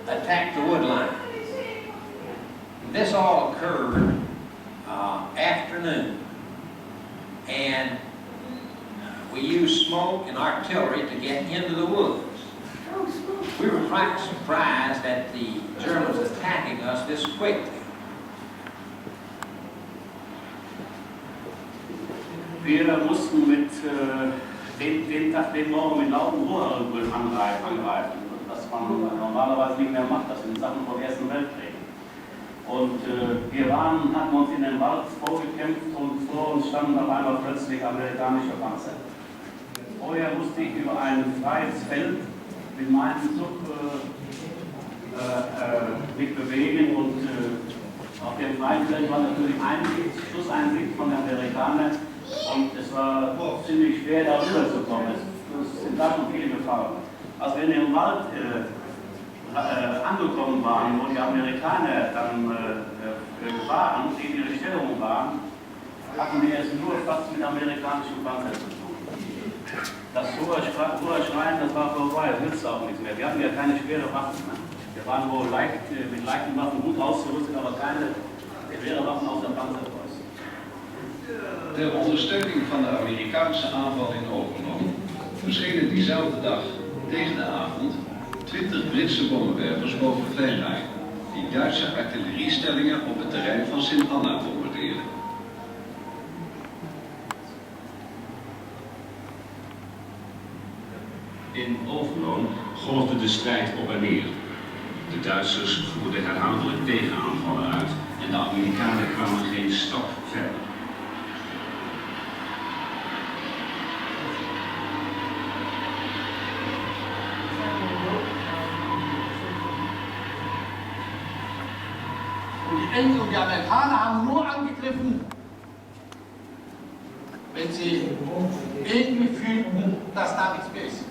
attacked the wood line. This all occurred afternoon, and we used smoke and artillery to get into the woods. We were quite surprised at the Germans attacking us this quickly. Wir mussten den Morgen mit lauten Hurrarübeln angreifen, das man normalerweise nicht mehr macht, das sind Sachen vom Ersten Weltkrieg. Und wir hatten uns in den Wald vorgekämpft und vor uns standen auf einmal plötzlich amerikanische Panzer. Vorher musste ich über ein freies Feld mit meinem Zug mich bewegen und auf dem freien Feld war natürlich Schusseinsicht von den Amerikanern und es war ziemlich schwer darüber zu kommen. Es sind da schon viele Gefahren. Als wir in dem Wald angekommen waren, wo die Amerikaner dann waren, die in ihre Stellung waren, hatten wir es nur fast mit amerikanischen Panzern zu tun. Das hohe Schreien, das war vorbei, das nützt auch nichts mehr. Wir hatten ja keine schwere Waffen. Ne? Wir waren wohl mit leichten Waffen gut ausgerüstet, aber keine schwere Waffen aus der Panzerfaust. Ter ondersteuning van de Amerikaanse aanval in Overloon verschenen diezelfde dag tegen de avond 20 Britse bommenwerpers boven Venray, die Duitse artilleriestellingen op het terrein van Sint Anna bombardeerden. In Overloon golfde de strijd op en neer. De Duitsers voerden herhaaldelijk tegenaanvallen uit en de Amerikanen kwamen geen stap verder. Und die Amerikaner haben nur angegriffen, wenn sie irgendwie fühlten, dass da nichts mehr ist.